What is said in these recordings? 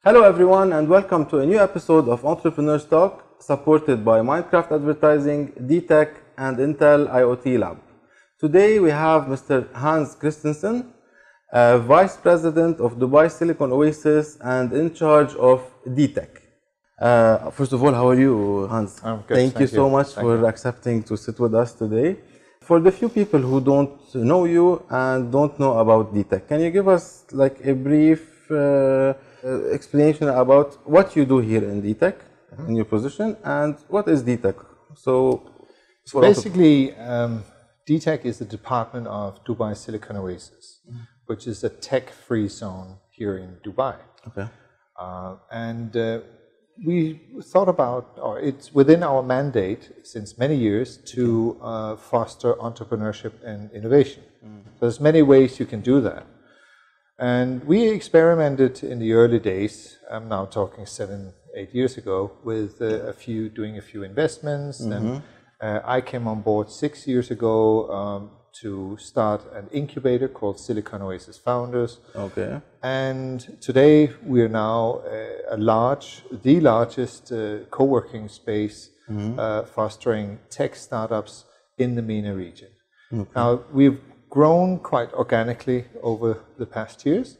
Hello everyone and welcome to a new episode of Entrepreneurs Talk supported by MindCraft Advertising, DTech and Intel IoT Lab. Today we have Mr. Hans Christensen, Vice President of Dubai Silicon Oasis and in charge of DTech. First of all, how are you, Hans? I'm good. Thank you so much for accepting to sit with us today. For the few people who don't know you and don't know about DTech, can you give us like a brief explanation about what you do here in DTech, in your position, and what is DTech? So basically, DTech is the department of Dubai Silicon Oasis, which is a tech-free zone here in Dubai. Okay. We thought about, or it's within our mandate since many years to foster entrepreneurship and innovation. So there's many ways you can do that. And we experimented in the early days, I'm now talking 7-8 years ago, with doing a few investments. And I came on board 6 years ago to start an incubator called Silicon Oasis Founders. Okay. And today we are now the largest co-working space fostering tech startups in the MENA region. Okay. Now we've grown quite organically over the past years,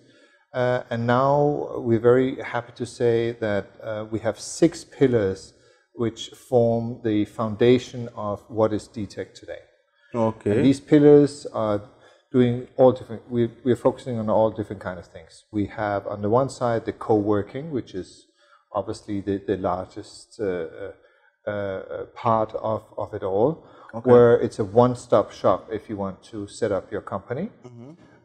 and now we're very happy to say that we have 6 pillars which form the foundation of what is DTech today. Okay. And these pillars are doing all different, we're focusing on all different kind of things. We have on the one side the co-working, which is obviously the largest part of it all. Okay. Where it's a one-stop shop if you want to set up your company.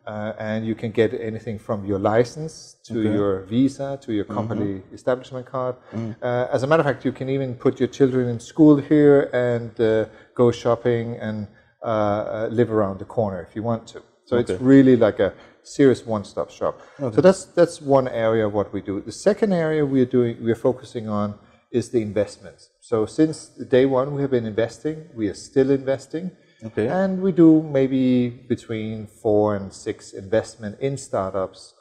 And you can get anything from your license to your visa to your company establishment card. As a matter of fact, you can even put your children in school here and go shopping and live around the corner if you want to. So it's really like a serious one-stop shop. So that's one area of what we do. The second area we're focusing on is the investments. So since day one we have been investing, we are still investing, and we do maybe between 4 and 6 investment in startups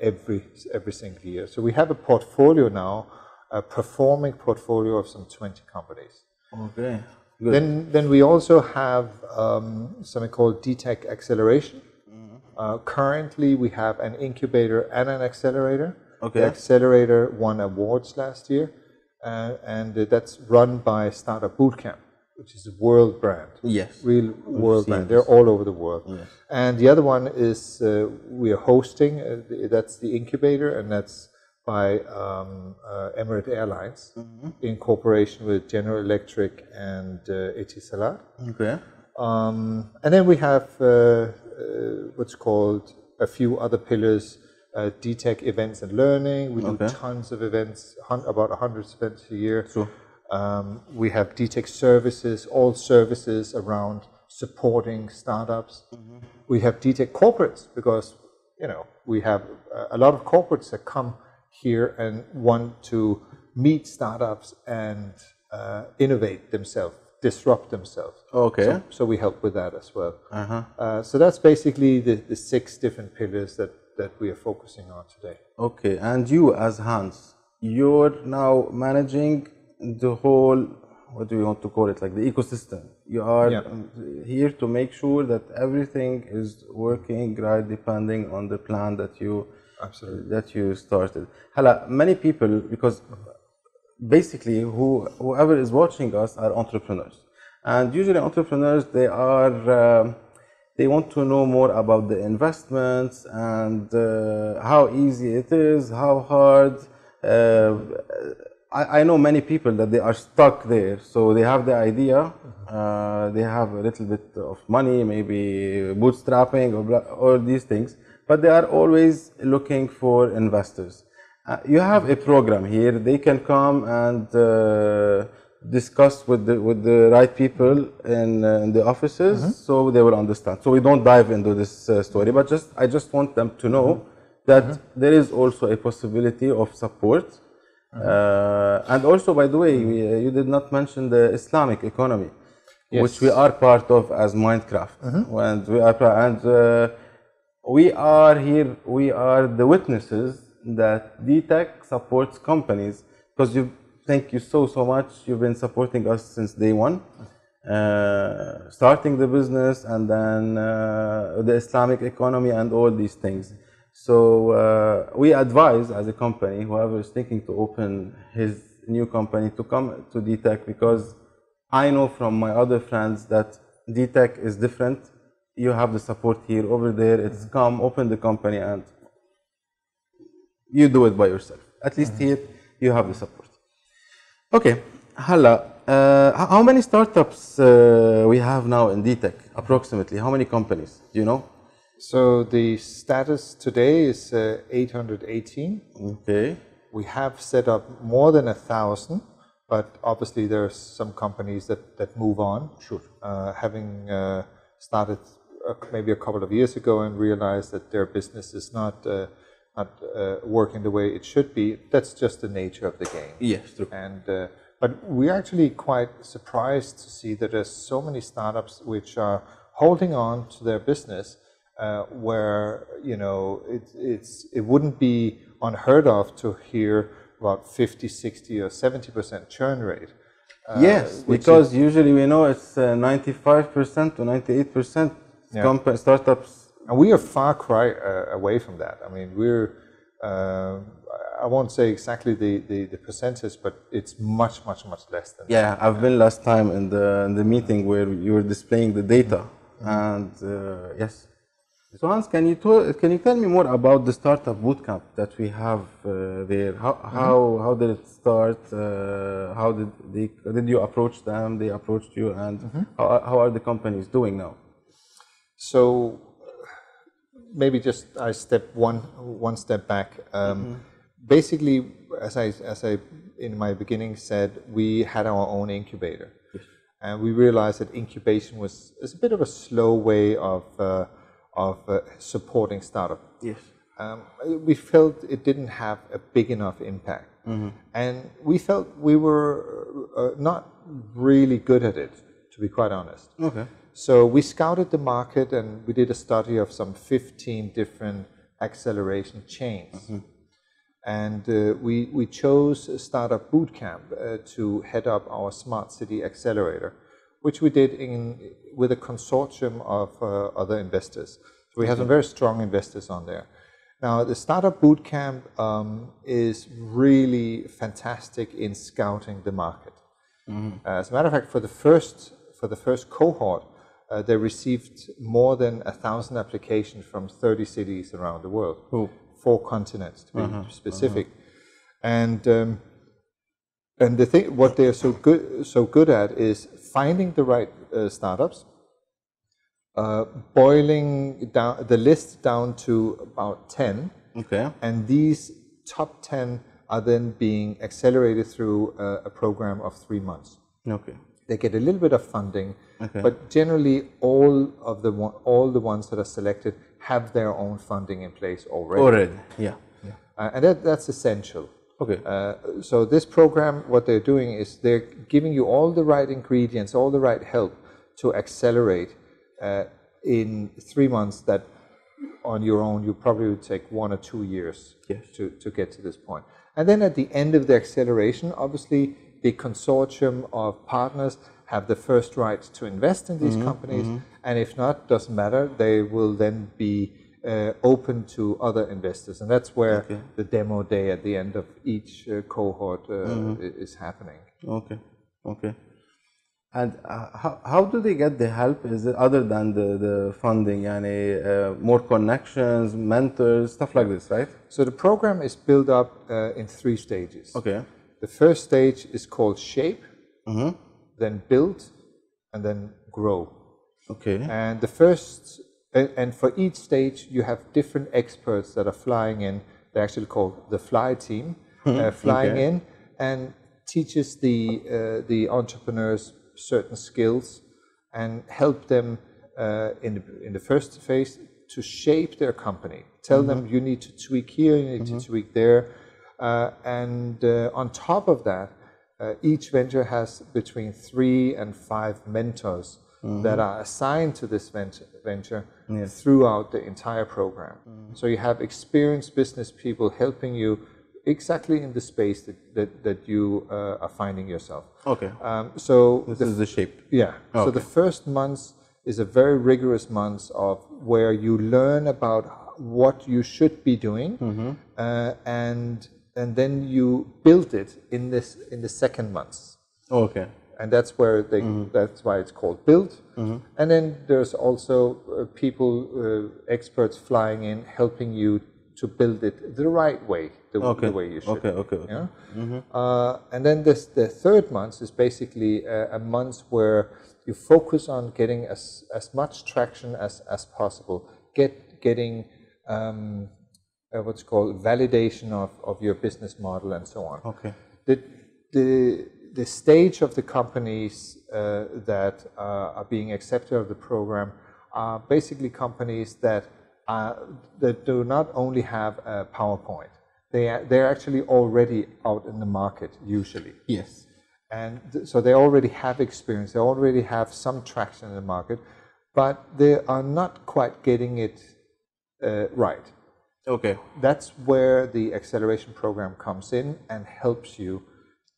every single year. So we have a portfolio now, a performing portfolio of some 20 companies. Okay. Good. Then we also have something called DTech Acceleration. Currently we have an incubator and an accelerator. The accelerator won awards last year, and that's run by Startup Bootcamp, which is a world brand. Yes. Real world brand. They're all over the world. Yes. And the other one is we are hosting, that's the incubator, and that's by Emirates Airlines in cooperation with General Electric and Etisalat. Okay. And then we have what's called a few other pillars. DTech events and learning. We do tons of events, about 100 events a year. Sure. We have DTech services, all services around supporting startups. We have DTech corporates because we have a lot of corporates that come here and want to meet startups and innovate themselves, disrupt themselves. Okay. So we help with that as well. So that's basically the 6 different pillars that we are focusing on today. Okay, and you as Hans, you're now managing the whole, what do you want to call it, like the ecosystem. You are here to make sure that everything is working right depending on the plan that you started. Many people, because basically whoever is watching us are entrepreneurs, and usually entrepreneurs they want to know more about the investments and how easy it is, how hard. I know many people that they are stuck there. So they have the idea, they have a little bit of money, maybe bootstrapping or all these things, but they are always looking for investors. You have a program here. They can come and discuss with the right people in the offices, so they will understand. So we don't dive into this story, but I just want them to know that there is also a possibility of support. And also, by the way, you did not mention the Islamic economy, which we are part of as MindCraft, and we are here. We are the witnesses that DTech supports companies, because thank you so much. You've been supporting us since day one, starting the business, and then the Islamic economy and all these things. So we advise as a company, whoever is thinking to open his new company, to come to DTech, because I know from my other friends that DTech is different. You have the support here. Over there, it's come, open the company, and you do it by yourself. At least here, you have the support. Okay, Hala, how many startups we have now in DTech, approximately? How many companies, do you know? So the status today is 818. Okay. We have set up more than 1,000, but obviously there are some companies that move on. Sure. Having started maybe a couple of years ago and realized that their business is not working the way it should be. That's just the nature of the game. Yes, true. And but we're actually quite surprised to see that there's so many startups which are holding on to their business, where it wouldn't be unheard of to hear about 50, 60, or 70% churn rate. Yes, because usually we know it's 95% to 98% startups. And we are far cry away from that. I mean, we're, I won't say exactly the percentage, but it's much less than that. Yeah, I've been last time in the meeting where you were displaying the data, and yes. So Hans, can you tell me more about the startup bootcamp that we have there? How did it start? How did you approach them? They approached you, and how are the companies doing now? So maybe just I step one step back. Basically, as I in my beginning said, we had our own incubator, and we realized that incubation is a bit of a slow way of supporting startup. Yes. We felt it didn't have a big enough impact, and we felt we were not really good at it, to be quite honest. Okay. So we scouted the market and we did a study of some 15 different acceleration chains. And we chose Startup Bootcamp to head up our Smart City Accelerator, which we did with a consortium of other investors. So we have some very strong investors on there. Now, the Startup Bootcamp is really fantastic in scouting the market. As a matter of fact, for the first cohort, they received more than 1,000 applications from 30 cities around the world, 4 continents to be specific. And the thing, what they are so good at is finding the right startups, boiling down the list down to about 10, and these top 10 are then being accelerated through a program of 3 months. They get a little bit of funding, but generally all the ones that are selected have their own funding in place already. And that's essential. So this program, what they're doing is they're giving you all the right ingredients, all the right help to accelerate in 3 months that on your own you probably would take 1 or 2 years to get to this point. And then at the end of the acceleration, obviously the consortium of partners have the first right to invest in these companies, and if not, doesn't matter, they will then be open to other investors, and that's where the demo day at the end of each cohort is happening. And how do they get the help? Is it other than the funding, more connections, mentors, stuff like this, right? So the program is built up in 3 stages. The first stage is called Shape, then Build, and then Grow. And the first, and for each stage you have different experts that are flying in. They're actually called the Fly Team, flying in and teaches the entrepreneurs certain skills and help them in the first phase to shape their company. Tell them you need to tweak here, you need to tweak there. And on top of that, each venture has between 3 and 5 mentors that are assigned to this venture throughout the entire program. So you have experienced business people helping you exactly in the space that you are finding yourself. Okay. So this is the shape. Yeah. Okay. So the first months is a very rigorous months of where you learn about what you should be doing, and then you build it in the second months. Okay. And that's where that's why it's called build. And then there's also people, experts flying in, helping you to build it the right way, the way you should. Okay. Yeah? And then the third month is basically a month where you focus on getting as much traction as possible, getting what's called validation of your business model and so on. Okay. The stage of the companies that are being accepted of the program are basically companies that do not only have a PowerPoint. They're actually already out in the market usually. Yes. And so they already have experience. They already have some traction in the market, but they are not quite getting it right. Okay. That's where the acceleration program comes in and helps you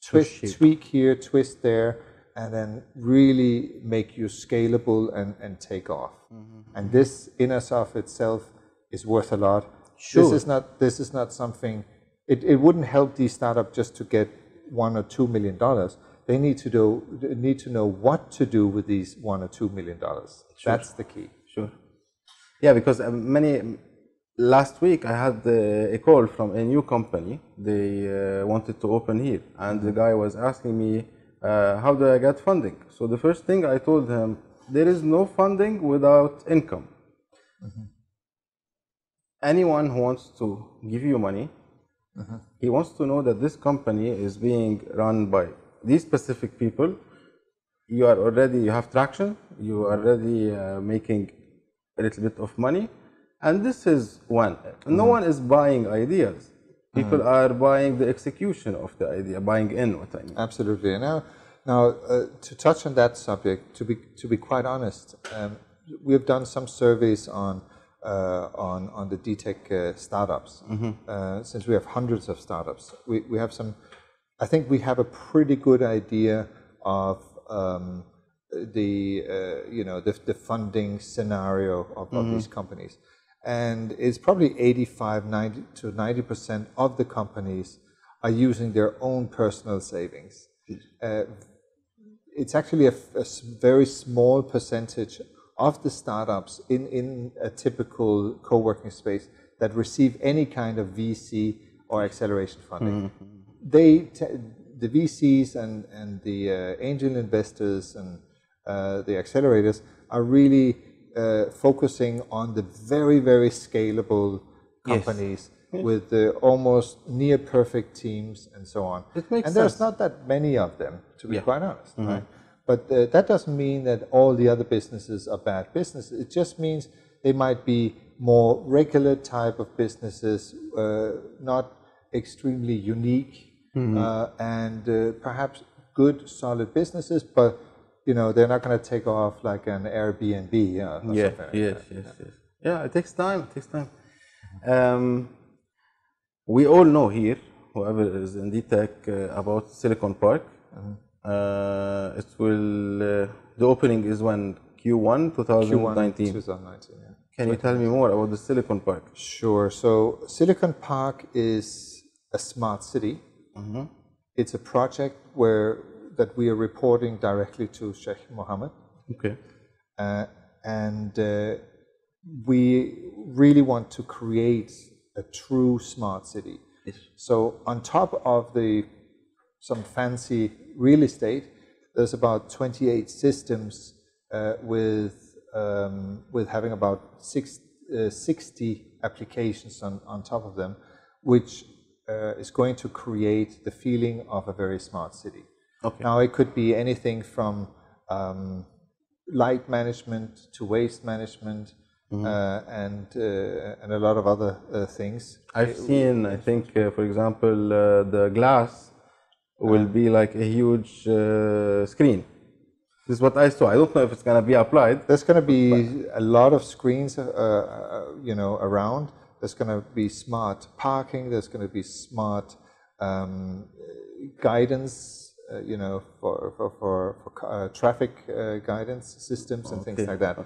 tweak here, twist there, and then really make you scalable and take off. And this in of itself is worth a lot. Sure. This is not something. It wouldn't help these startups just to get $1 or $2 million. They need to know what to do with these $1 or $2 million. Sure. That's the key. Sure. Yeah, because last week I had a call from a new company. They wanted to open here, and the guy was asking me, how do I get funding? So the first thing I told him, there is no funding without income. Anyone who wants to give you money, he wants to know that this company is being run by these specific people. You have traction, you are already making a little bit of money, and this is one. No one is buying ideas. People are buying the execution of the idea, buying in what I mean. Absolutely. Now, to touch on that subject, to be quite honest, we have done some surveys on the DTech startups. Since we have hundreds of startups, we have some. I think we have a pretty good idea of the funding scenario of these companies, and it's probably 90 to 90% of the companies are using their own personal savings. It's actually a very small percentage of the startups in a typical co-working space that receive any kind of VC or acceleration funding. The VCs and the angel investors and the accelerators are really focusing on the very, very scalable companies with the almost near perfect teams and so on. And there's not that many of them, to be quite honest, right? But that doesn't mean that all the other businesses are bad businesses. It just means they might be more regular type of businesses, not extremely unique, and perhaps good, solid businesses, but they're not going to take off like an Airbnb. Yeah, it takes time. We all know here, whoever is in DTech, about Silicon Park. The opening is when Q1 2019. Q1 2019. Yeah. Can you tell me more about the Silicon Park? Sure. So Silicon Park is a smart city. It's a project that we are reporting directly to Sheikh Mohammed. Okay. And we really want to create a true smart city. Yes. So on top of some fancy real estate, there's about 28 systems with having about 60 applications on top of them, which is going to create the feeling of a very smart city. Okay. Now it could be anything from light management to waste management, and a lot of other things. I've seen, I think, for example, the glass will be like a huge screen. This is what I saw. I don't know if it's going to be applied. There's going to be a lot of screens, you know, around. There's going to be smart parking. There's going to be smart guidance, you know, for traffic guidance systems and things like that.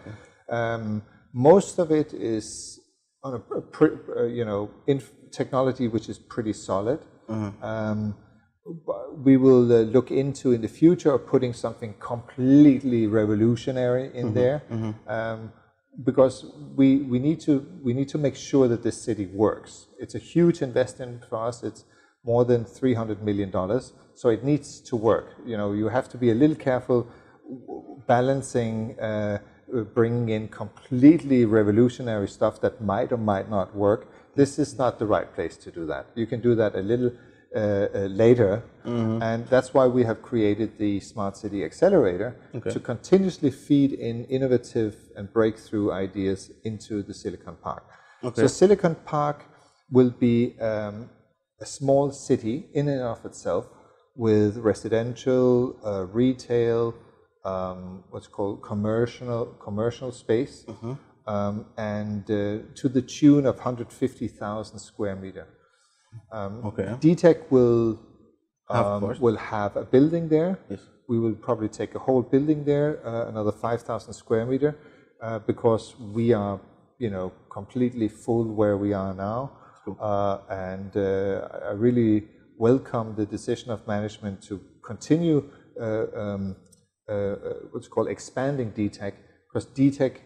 Most of it is on you know, technology which is pretty solid. We will look into in the future of putting something completely revolutionary in there, because we need to make sure that this city works. It's a huge investment for us. It's more than $300 million, so it needs to work. You know, you have to be a little careful balancing bringing in completely revolutionary stuff that might or might not work. This is not the right place to do that. You can do that a little later, and that's why we have created the Smart City Accelerator to continuously feed in innovative and breakthrough ideas into the Silicon Park. So Silicon Park will be a small city in and of itself with residential, retail, what's called commercial space, and to the tune of 150,000 square meter. DTEC will have a building there. We will probably take a whole building there, another 5,000 square meter, because we are, you know, completely full where we are now. And I really welcome the decision of management to continue what's called expanding DTEC, because DTEC,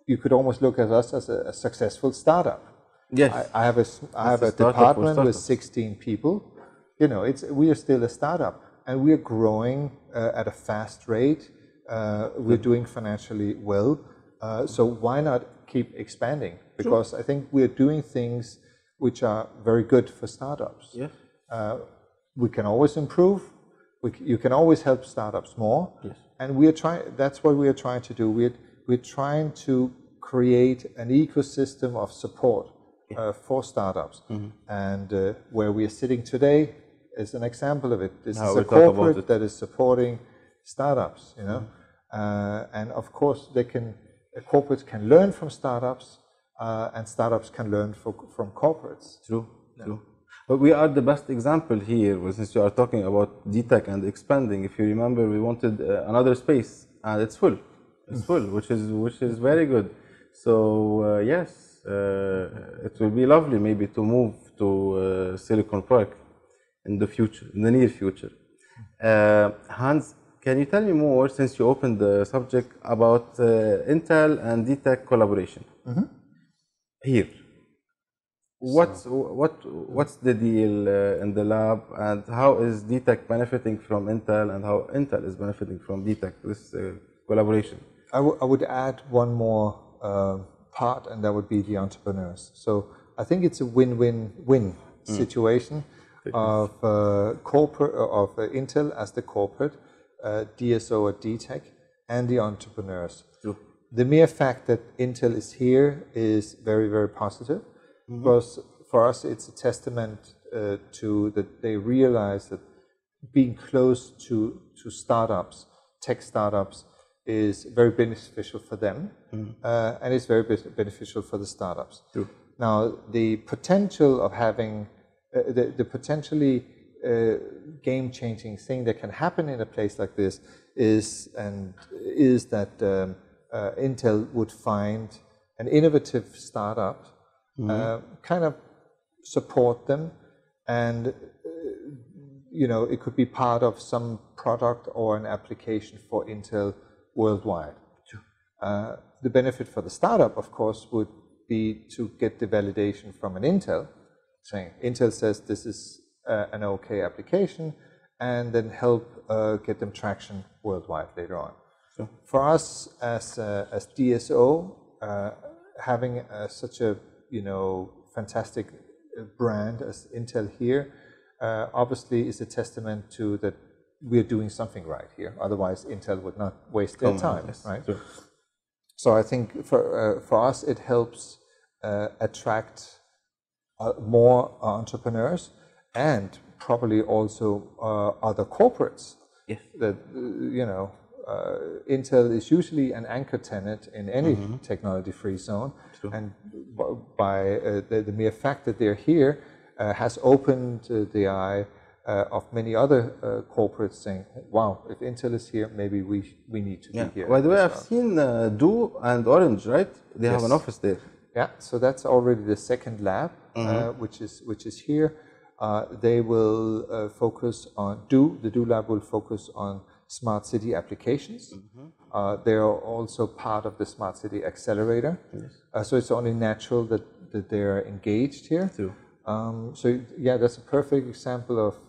you could almost look at us as a successful startup. Yes, I have a department with 16 people. You know, we are still a startup, and we are growing at a fast rate. We're doing financially well, so why not keep expanding? Because I think we're doing things which are very good for startups. We can always improve. You can always help startups more, and we are trying. That's what we are trying to do. We're trying to create an ecosystem of support for startups, and where we are sitting today is an example of it. This is a corporate that is supporting startups, you know, and of course corporates can learn from startups, and startups can learn from corporates. True. But we are the best example here, since you are talking about DTEC and expanding. If you remember, we wanted another space, and it's full. It's full, which is very good. So yes. It will be lovely maybe to move to Silicon Park in the future, in the near future. Hans, can you tell me more, since you opened the subject, about Intel and DTEC collaboration here? What's the deal in the lab, and how is DTEC benefiting from Intel, and how Intel is benefiting from DTEC, this collaboration? I would add one more part, and that would be the entrepreneurs. So I think it's a win-win-win situation of corporate, of Intel as the corporate, DSO at DTEC, and the entrepreneurs. The mere fact that Intel is here is very, very positive, because for us it's a testament to that they realize that being close to startups, tech startups, is very beneficial for them, and it's very beneficial for the startups. Now, the potential of having the potentially game-changing thing that can happen in a place like this is that Intel would find an innovative startup, kind of support them, and you know, it could be part of some product or an application for Intel worldwide. The benefit for the startup, of course, would be to get the validation from an Intel, saying Intel says this is an okay application, and then help get them traction worldwide later on. For us as DSO, having such a fantastic brand as Intel here, obviously is a testament to that we're doing something right here. Otherwise, Intel would not waste their time, right? Sure. So I think for us, it helps attract more entrepreneurs, and probably also other corporates that Intel is usually an anchor tenant in any technology-free zone, and by the mere fact that they're here has opened the eye of many other corporates saying, wow, if Intel is here, maybe we need to be here. By the way, I've seen Do and Orange, right? They have an office there. Yeah, so that's already the second lab, which is here. They will focus on the Do lab will focus on smart city applications. They are also part of the smart city accelerator. So it's only natural that they're engaged here. So yeah, that's a perfect example of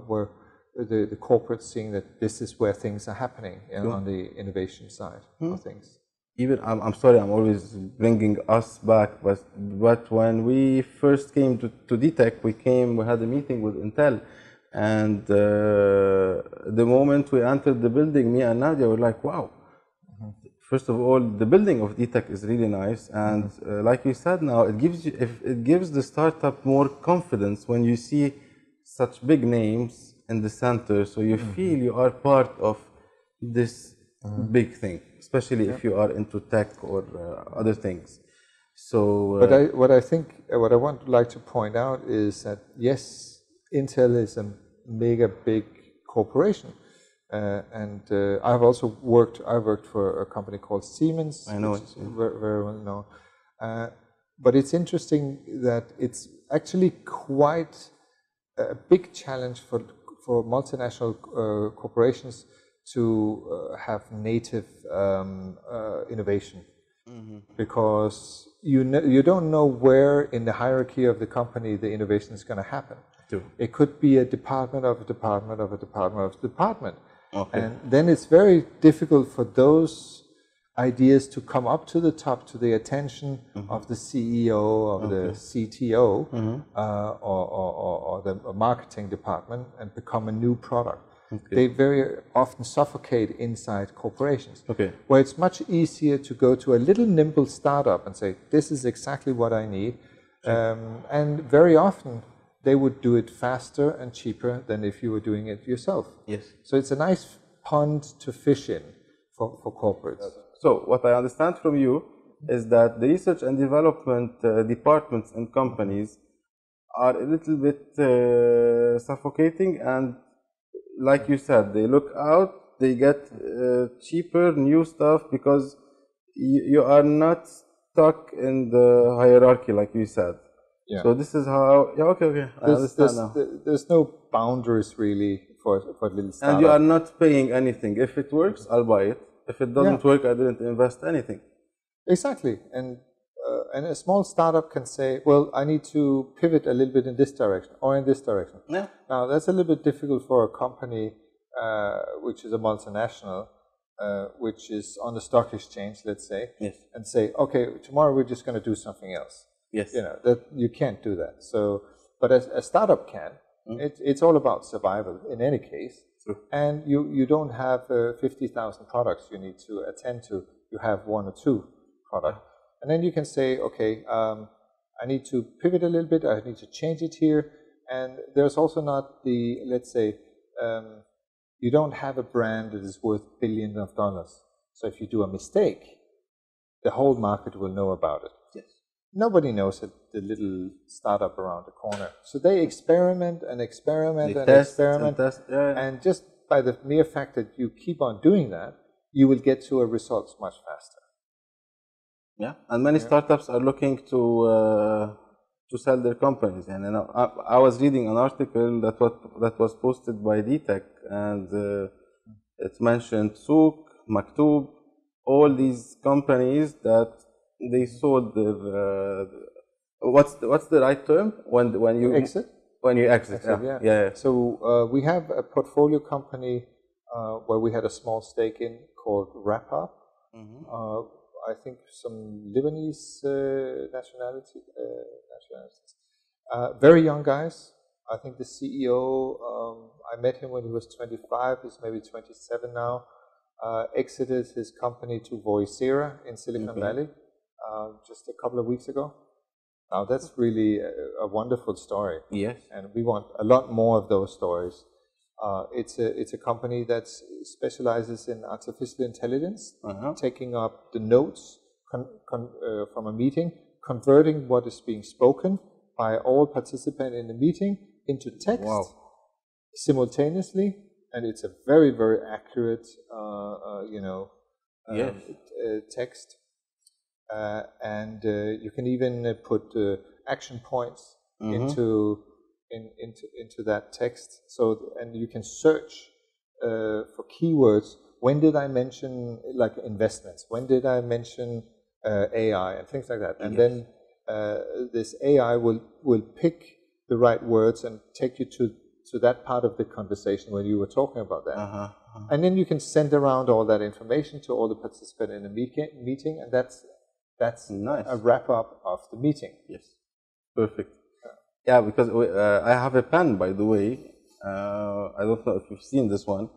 where the corporate's seeing that this is where things are happening on the innovation side of things. Even I'm sorry, I'm always bringing us back, but when we first came to DTech, we had a meeting with Intel, and the moment we entered the building, me and Nadia were like, wow. First of all, the building of DTech is really nice, and like you said, now it gives the startup more confidence when you see such big names in the center, so you feel you are part of this big thing, especially if you are into tech or other things. So, but what I would like to point out is that yes, Intel is a mega big corporation, and I worked for a company called Siemens. I know which is very, very well known. But it's interesting that it's actually quite a big challenge for multinational corporations to have native innovation, because you don't know where in the hierarchy of the company the innovation is going to happen. It could be a department of a department of a department of a department, and then it's very difficult for those ideas to come up to the top, to the attention of the CEO, of the CTO, or the marketing department, and become a new product. They very often suffocate inside corporations, where it's much easier to go to a little nimble startup and say, this is exactly what I need. And very often they would do it faster and cheaper than if you were doing it yourself. So it's a nice pond to fish in for corporates. So what I understand from you is that the research and development departments in companies are a little bit suffocating, and like you said, they look out, they get cheaper, new stuff, because you are not stuck in the hierarchy, like you said. So this is how, I understand now. There's no boundaries really for a little startup. And you are not paying anything. If it works, I'll buy it. If it doesn't work, I didn't invest anything. Exactly. And a small startup can say, well, I need to pivot a little bit in this direction or in this direction. Now, that's a little bit difficult for a company which is a multinational, which is on the stock exchange, let's say, and say, okay, tomorrow we're just going to do something else. You know, that you can't do that. So, but a startup can. It's all about survival in any case. And you don't have 50,000 products you need to attend to. You have one or two products. And then you can say, okay, I need to pivot a little bit. I need to change it here. And there's also not the, let's say, you don't have a brand that is worth billions of dollars. So if you do a mistake, the whole market will know about it. Nobody knows the little startup around the corner. So they experiment and experiment and experiment. And just by the mere fact that you keep on doing that, you will get to a results much faster. And many startups are looking to sell their companies. And I was reading an article that was posted by DTech, and it mentioned Souk, Maktub, all these companies that they sold their what's the right term when you exit? When you exit, So we have a portfolio company where we had a small stake in called WrapUp. I think some Lebanese nationalities. Very young guys. I think the CEO, I met him when he was 25. He's maybe 27 now. Exited his company to Voicera in Silicon Valley just a couple of weeks ago. Now that's really a wonderful story. And we want a lot more of those stories. It's a company that specializes in artificial intelligence, taking up the notes from a meeting, converting what is being spoken by all participants in the meeting into text simultaneously, and it's a very, very accurate, text. And you can even put action points into that text. So, and you can search for keywords. When did I mention like investments? When did I mention AI and things like that? And then this AI will pick the right words and take you to that part of the conversation when you were talking about that. And then you can send around all that information to all the participants in the meeting, and that's nice. A wrap up of the meeting. Yes, perfect. Yeah, because I have a pen, by the way. I don't know if you've seen this one.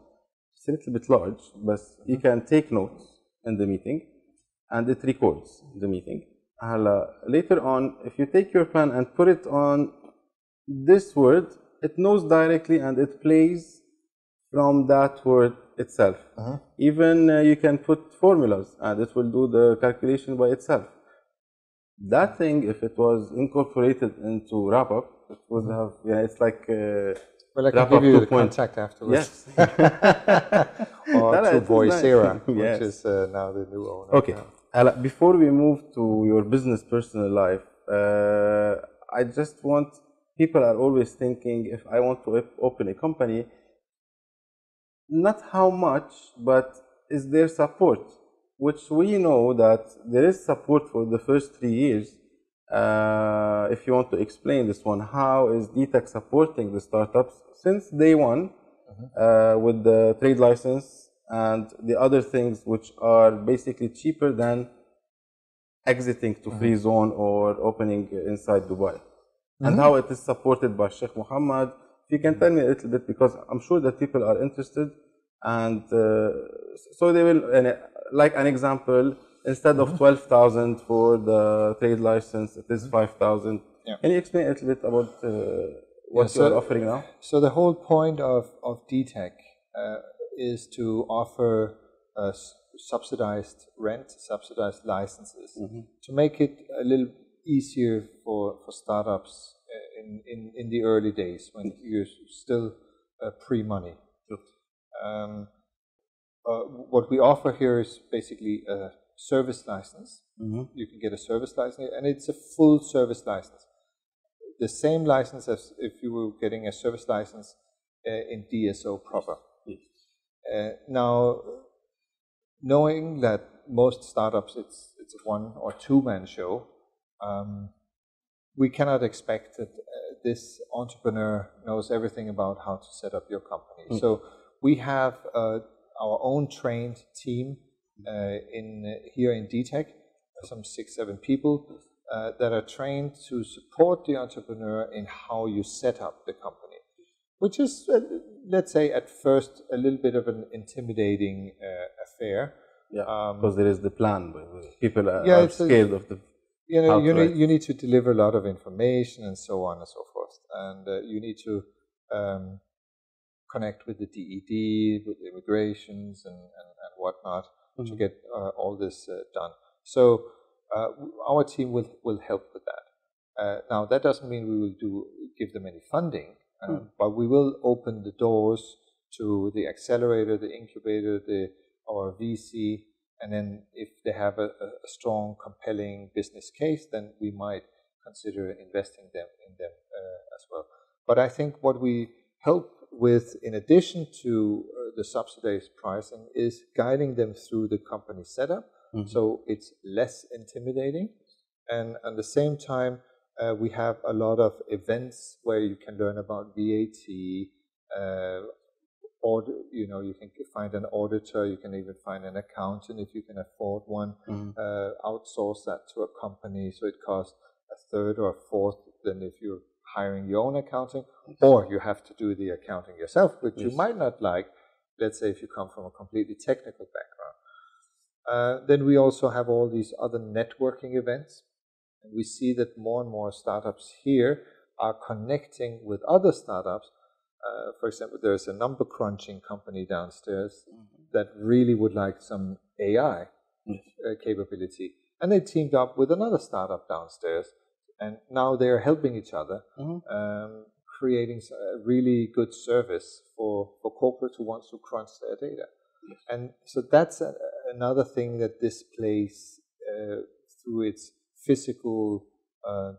It's a little bit large, but you can take notes in the meeting, and it records the meeting. Later on, if you take your pen and put it on this word, it knows directly and it plays from that word itself. Even you can put formulas and it will do the calculation by itself. That thing, if it was incorporated into wrap-up, it would have, it's like well, I can give you the contact afterwards. Yes. Or to Voicera, which is now the new owner. Okay. Before we move to your business personal life, I just want, people are always thinking, if I want to open a company, not how much, but is there support? Which we know that there is support for the first 3 years. If you want to explain this one, how is DTech supporting the startups since day one with the trade license and the other things which are basically cheaper than exiting to free zone or opening inside Dubai? And how it is supported by Sheikh Mohammed. If you can tell me a little bit, because I'm sure that people are interested, and so they will, like an example, instead of 12,000 for the trade license, it is 5,000. Can you explain a little bit about what you are offering now? So the whole point of DTech is to offer subsidized rent, subsidized licenses, to make it a little easier for startups in the early days when you're still pre-money. What we offer here is basically a service license. You can get a service license, and it's a full service license. The same license as if you were getting a service license in DSO proper. Now, knowing that most startups, it's a one or two man show, we cannot expect that this entrepreneur knows everything about how to set up your company. So we have our own trained team here in DTech, some 6-7 people that are trained to support the entrepreneur in how you set up the company, which is, let's say, at first a little bit of an intimidating affair. Because there is the plan, but people are scared of the. You need to deliver a lot of information and so on and so forth, and you need to connect with the DED, with immigrations and whatnot to get all this done. So our team will help with that. Now that doesn't mean we will give them any funding, but we will open the doors to the accelerator, the incubator, our VC. And then if they have a strong, compelling business case, then we might consider investing in them as well. But I think what we help with, in addition to the subsidized pricing, is guiding them through the company setup, so it's less intimidating. And at the same time, we have a lot of events where you can learn about VAT, you can find an auditor, you can even find an accountant if you can afford one, outsource that to a company, so it costs a third or a fourth than if you're hiring your own accounting, or you have to do the accounting yourself, which you might not like, let's say if you come from a completely technical background. Then we also have all these other networking events, and we see that more and more startups here are connecting with other startups For example, there's a number crunching company downstairs that really would like some AI capability. And they teamed up with another startup downstairs. And now they're helping each other, creating a really good service for corporates who want to crunch their data. And so that's another thing that this place, through its physical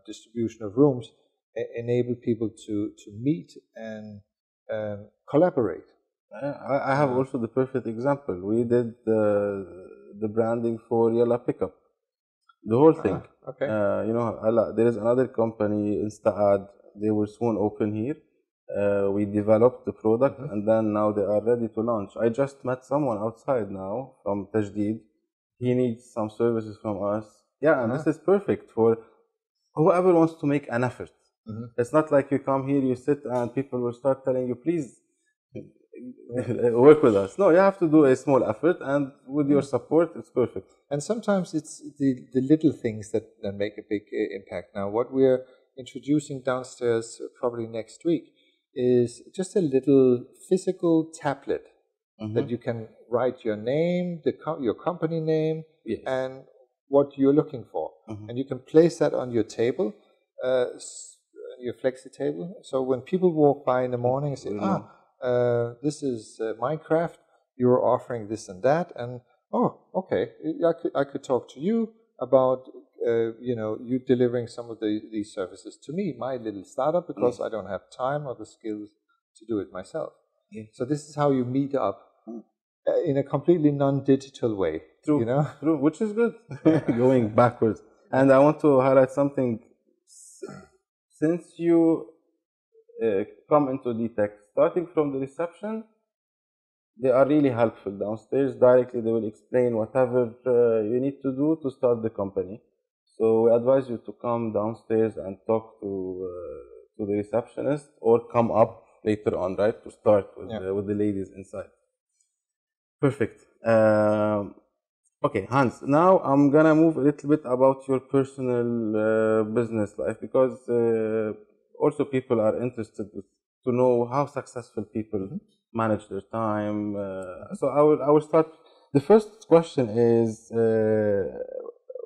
distribution of rooms, enable people to meet and collaborate. I have also the perfect example. We did the branding for Yalla Pickup, the whole thing. Okay. You know, there is another company, InstaAd. They will soon open here. We developed the product, and then now they are ready to launch. I just met someone outside now from Tajdeed. He needs some services from us. Yeah, and this is perfect for whoever wants to make an effort. It's not like you come here, you sit, and people will start telling you, please work with us. No, you have to do a small effort, and with your support, it's perfect. And sometimes it's the little things that make a big impact. Now, what we're introducing downstairs probably next week is just a little physical tablet that you can write your name, your company name, and what you're looking for. And you can place that on your table, your flexi table. So when people walk by in the morning and say, this is MindCraft, you're offering this and that, and okay, I could talk to you about you delivering some of these services to me, my little startup, because I don't have time or the skills to do it myself. So this is how you meet up in a completely non-digital way. True, true, which is good. Going backwards. And I want to highlight something. Since you come into DTech, starting from the reception, they are really helpful downstairs. Directly, they will explain whatever you need to do to start the company. So we advise you to come downstairs and talk to the receptionist, or come up later on, right, to start with the ladies inside. Perfect. Okay, Hans, now I'm gonna move a little bit about your personal business life, because also people are interested to know how successful people manage their time. So I will start. The first question is,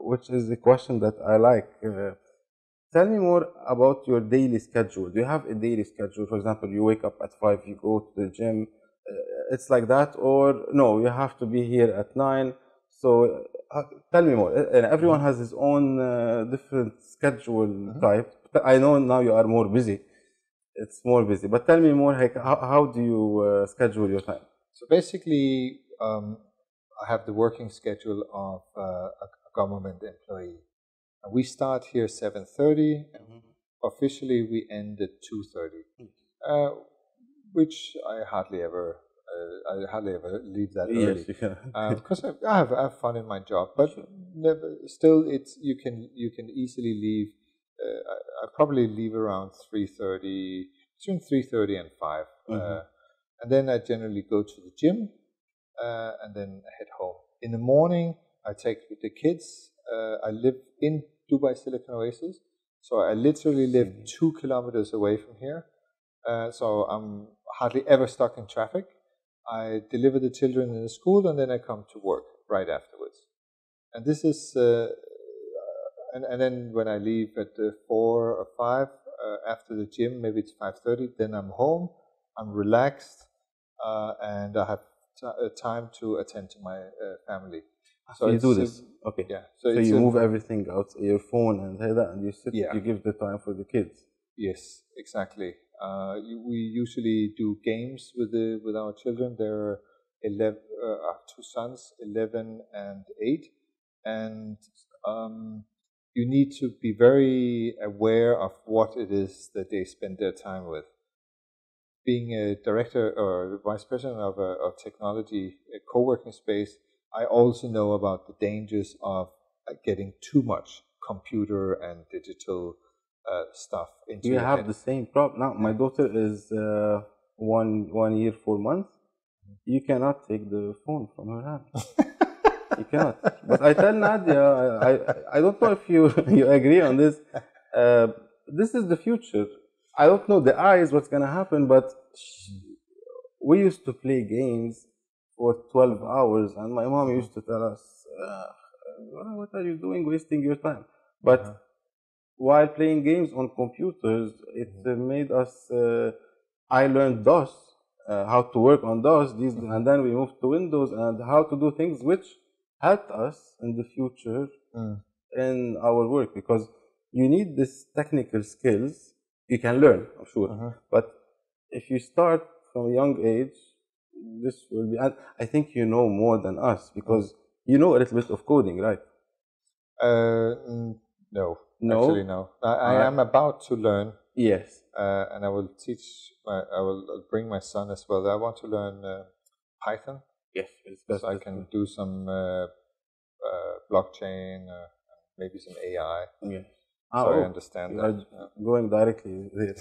which is the question that I like. Tell me more about your daily schedule. Do you have a daily schedule? For example, you wake up at 5, you go to the gym. It's like that, or no, you have to be here at 9. So tell me more. Everyone has his own different schedule type. I know now you are more busy. It's more busy. But tell me more, how do you schedule your time? So basically, I have the working schedule of a government employee. We start here 7:30. Officially, we end at 2:30, which I hardly ever leave that early. Because I have fun in my job, but still, you can easily leave. I probably leave around 3:30, between 3:30 and 5, and then I generally go to the gym, and then head home. In the morning, I take the kids. I live in Dubai Silicon Oasis, so I literally live 2 kilometers away from here. So I'm hardly ever stuck in traffic. I deliver the children in the school, and then I come to work right afterwards. And this is, and then when I leave at 4 or 5 after the gym, maybe it's 5:30. Then I'm home. I'm relaxed, and I have time to attend to my family. So you do this, okay? Yeah. So you move everything out, your phone and that, and you sit. You give the time for the kids. Yes, exactly. We usually do games with our children. They're 11, 2 sons, 11 and 8, and you need to be very aware of what it is that they spend their time with. Being a director or vice president of a technology co-working space, I also know about the dangers of getting too much computer and digital stuff into your head. We have the same problem. Now, my daughter is 1 year, 4 months. You cannot take the phone from her hand. You cannot. But I tell Nadia, I don't know if you agree on this. This is the future. I don't know the eyes what's gonna happen, but we used to play games for 12 hours, and my mom used to tell us, "What are you doing, wasting your time?" But while playing games on computers, it made us. I learned DOS, how to work on DOS, and then we moved to Windows and how to do things which helped us in the future in our work, because you need this technical skills. You can learn, I'm sure, but if you start from a young age, this will be. And I think you know more than us because you know a little bit of coding, right? No, No? actually no. I am about to learn. Yes. And I will teach. I will bring my son as well. I want to learn Python. Yes, so I can do some blockchain, maybe some AI. Yeah. So I understand that. Going directly there.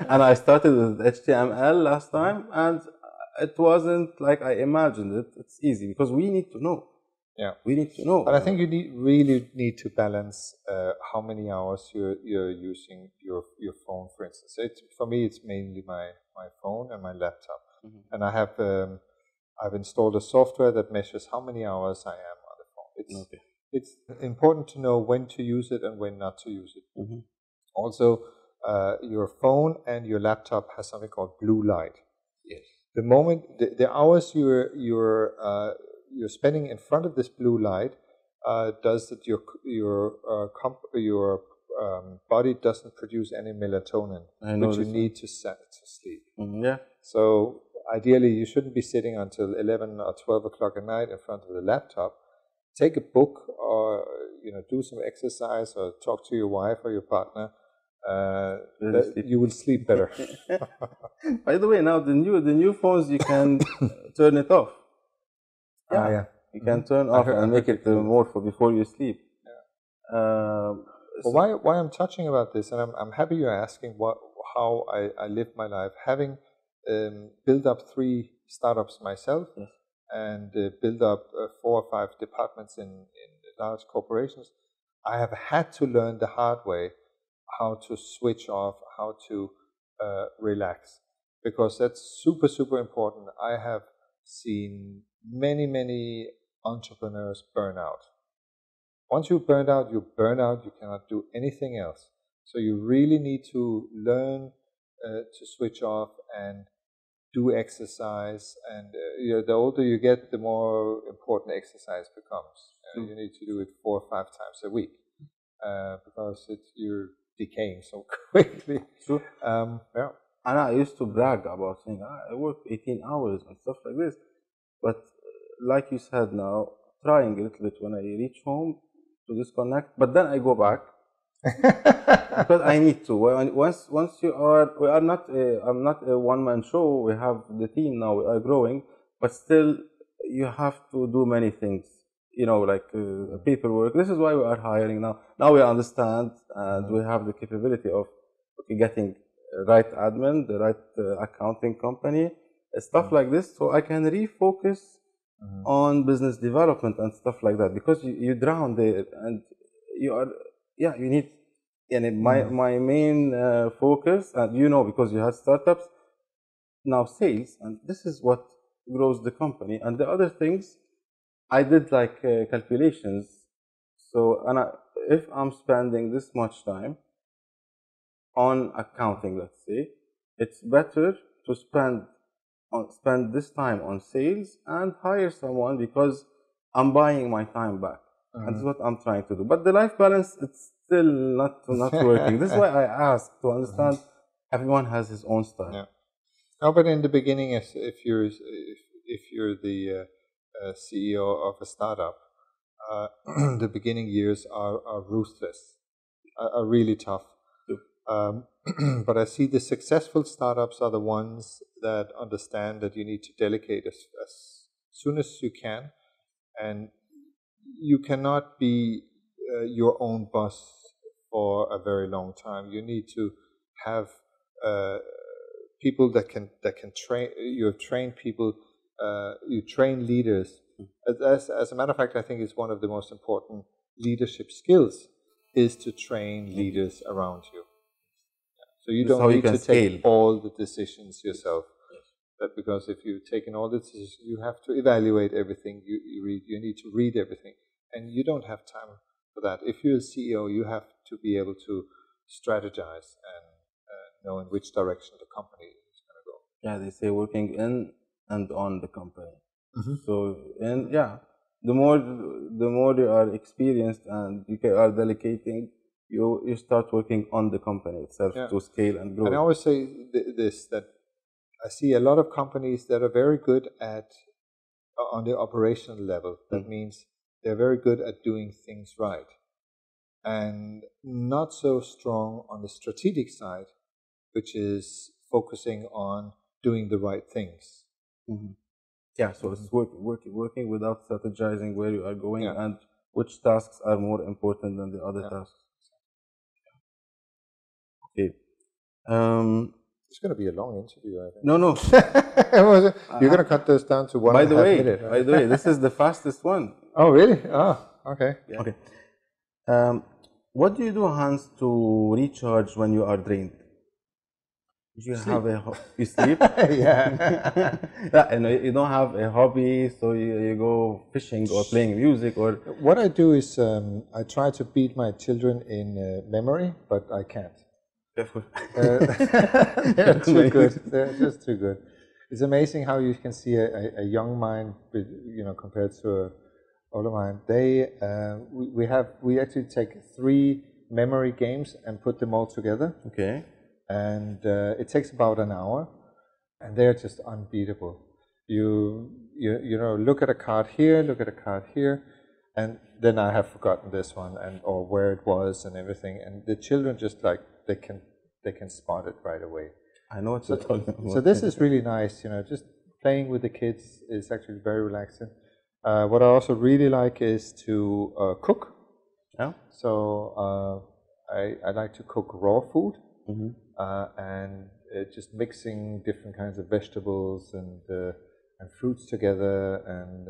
And I started with HTML last time, and it wasn't like I imagined it. It's easy because we need to know. Yeah, we need to know. But I think you really need to balance how many hours you're using your phone, for instance. For me, it's mainly my phone and my laptop, and I've installed a software that measures how many hours I am on the phone. It's important to know when to use it and when not to use it. Also, your phone and your laptop has something called blue light. Yes. The moment the hours you're spending in front of this blue light does that your body doesn't produce any melatonin, which you need to sleep. Yeah. So ideally, you shouldn't be sitting until 11 or 12 o'clock at night in front of the laptop. Take a book, or do some exercise, or talk to your wife or your partner. You will sleep better. By the way, now the new phones, you can turn it off. Yeah. You can turn off and make it more for before you sleep. Well, why I'm touching about this, and I'm happy you're asking how I live my life, having built up 3 startups myself, and build up 4 or 5 departments in large corporations. I have had to learn the hard way how to switch off, how to relax, because that's super important. I have seen many entrepreneurs burn out. Once you burn out, you cannot do anything else. So you really need to learn to switch off and do exercise, and the older you get, the more important exercise becomes. You need to do it 4 or 5 times a week because you're decaying so quickly. Sure. Yeah. And I used to brag about saying I work 18 hours and stuff like this, but like you said, now trying a little bit when I reach home to disconnect, but then I go back. Because I need to. Once we are not. I'm not a one-man show. We have the team now. We are growing, but still, you have to do many things. Like paperwork. This is why we are hiring now. Now we understand, and we have the capability of getting the right admin, the right accounting company, stuff like this, so I can refocus on business development and stuff like that. Because you drown there, and you are. Yeah, you need. And my main focus, and because you had startups, now sales, and this is what grows the company. And the other things, I did like calculations. So, if I'm spending this much time on accounting, let's say, it's better to spend this time on sales and hire someone, because I'm buying my time back. And this is what I'm trying to do. But the life balance, it's still not working. This is why I asked to understand. Everyone has his own style. Yeah. No, but in the beginning, if you're the CEO of a startup, the beginning years are ruthless, are really tough. But I see the successful startups are the ones that understand that you need to delegate as soon as you can, and you cannot be your own boss for a very long time. You need to have people that can train. You have trained people. You train leaders. As a matter of fact, I think it's one of the most important leadership skills is to train leaders around you. So you This is don't how you need can to scale. take all the decisions yourself. That because if you've taken all the decisions, you have to evaluate everything you read. You need to read everything, and you don't have time for that. If you're a CEO, you have to be able to strategize and know in which direction the company is going to go. Yeah, they say working in and on the company. Mm-hmm. So, and yeah, the more you are experienced and you are delegating, you start working on the company itself to scale and grow. And I always say this, that I see a lot of companies that are very good at on the operational level. That means they're very good at doing things right, and not so strong on the strategic side, which is focusing on doing the right things. Mm-hmm. Yeah, so it's working without strategizing where you are going and which tasks are more important than the other tasks. Okay. It's going to be a long interview, I think. No. You're going to cut this down to 1.5 minutes. Right? By the way, this is the fastest one. Oh, really? Oh, okay. Yeah. Okay. What do you do, Hans, to recharge when you are drained? Do you have you sleep? Yeah. And you don't have a hobby, so you go fishing or playing music or. What I do is I try to beat my children in memory, but I can't. They're too good. They're just too good. It's amazing how you can see a young mind, compared to an older mind. We actually take 3 memory games and put them all together. Okay. And it takes about an hour, and they're just unbeatable. You look at a card here, look at a card here, and then I have forgotten this one or where it was and everything. And the children just they can spot it right away. I know what you're talking about. So this is really nice. Just playing with the kids is actually very relaxing. What I also really like is to cook. Yeah. So I like to cook raw food. Mm-hmm. And just mixing different kinds of vegetables and fruits together, and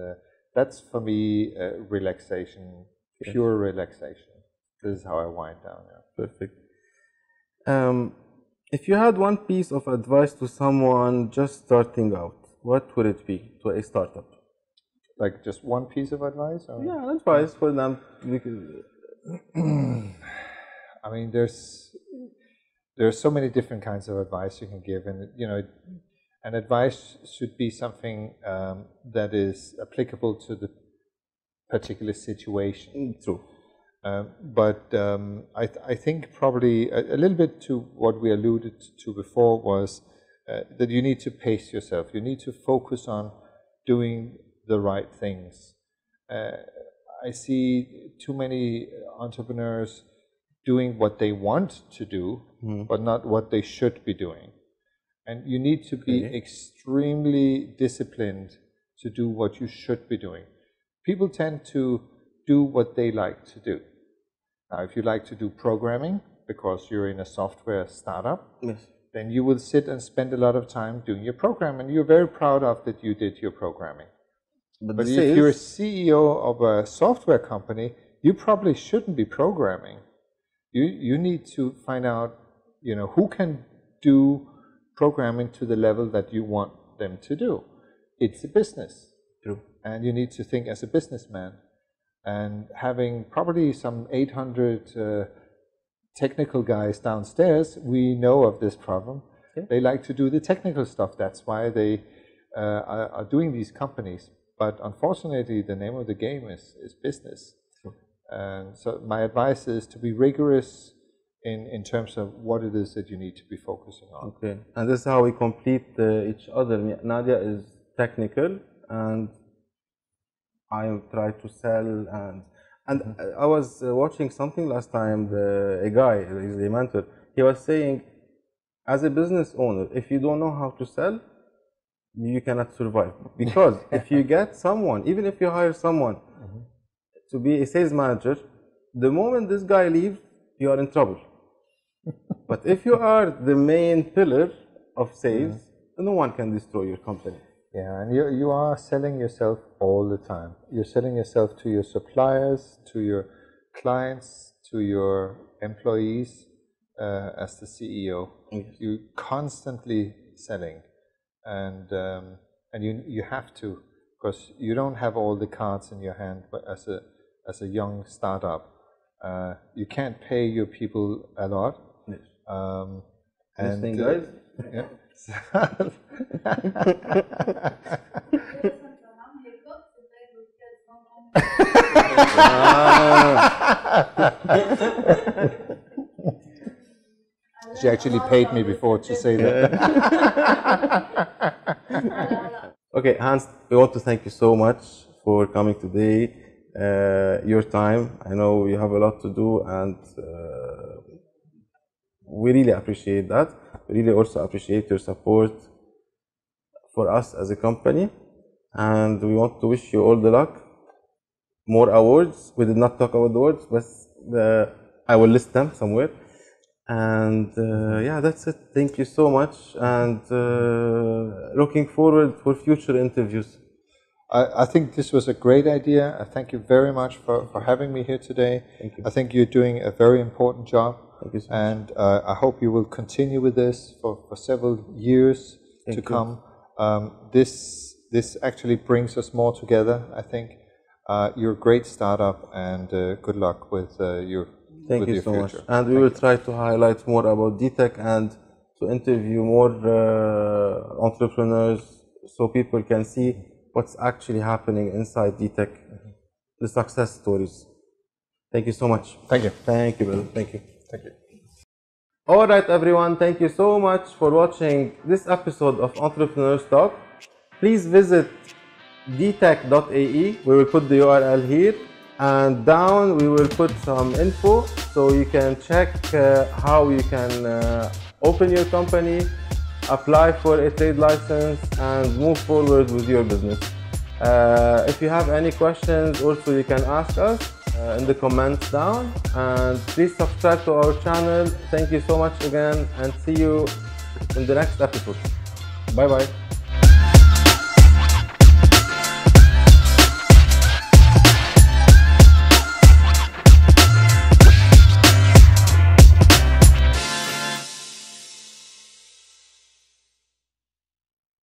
that's for me relaxation, pure relaxation. This is how I wind down. Yeah. Perfect. If you had one piece of advice to someone just starting out, what would it be to a startup? Like just one piece of advice? Or? Yeah, advice for them. I mean, there's so many different kinds of advice you can give, and an advice should be something that is applicable to the particular situation. True. But I think probably a little bit to what we alluded to before was that you need to pace yourself. You need to focus on doing the right things. I see too many entrepreneurs doing what they want to do, but not what they should be doing. And you need to be extremely disciplined to do what you should be doing. People tend to do what they like to do. Now, if you like to do programming because you're in a software startup, then you will sit and spend a lot of time doing your program, and you're very proud of that you did your programming. But if you're a CEO of a software company, you probably shouldn't be programming. You need to find out, who can do programming to the level that you want them to do. It's a business. True. And you need to think as a businessman. And having probably some 800 technical guys downstairs, we know of this problem. Yeah. They like to do the technical stuff. That's why they are doing these companies. But unfortunately, the name of the game is business. And so my advice is to be rigorous in terms of what it is that you need to be focusing on. Okay, and this is how we complete each other. Nadia is technical, and I try to sell. And I was watching something last time. A guy, he's a mentor. He was saying, as a business owner, if you don't know how to sell, you cannot survive. Because if you get someone, even if you hire someone to be a sales manager, the moment this guy leaves, you are in trouble. But if you are the main pillar of sales, no one can destroy your company. Yeah, and you are selling yourself all the time. You're selling yourself to your suppliers, to your clients, to your employees. as the CEO. Yes. You're constantly selling, and you have to, because you don't have all the cards in your hand. But as a young startup, you can't pay your people a lot. Yes. And guys. Yeah. She actually paid me before to say that. Okay, Hans, we want to thank you so much for coming today. Your time. I know you have a lot to do, and we really appreciate that. We really also appreciate your support for us as a company, and we want to wish you all the luck. More awards. We did not talk about the awards, but I will list them somewhere. And yeah, that's it. Thank you so much, and looking forward for future interviews. I think this was a great idea. I thank you very much for having me here today. Thank you. I think you're doing a very important job. Thank you so much. And I hope you will continue with this for several years to come. This actually brings us more together, I think. You're a great startup, and good luck with your Thank you your so future. much. And we will try to highlight more about DTech and to interview more entrepreneurs so people can see what's actually happening inside DTech, the success stories. Thank you so much. Thank you. Thank you, Bill. Thank you. Thank you. All right, everyone. Thank you so much for watching this episode of Entrepreneurs Talk. Please visit dtech.ae. We will put the URL here, and down we will put some info so you can check how you can open your company, apply for a trade license, and move forward with your business. If you have any questions, also you can ask us in the comments down, and please subscribe to our channel. Thank you so much again, and see you in the next episode. Bye bye.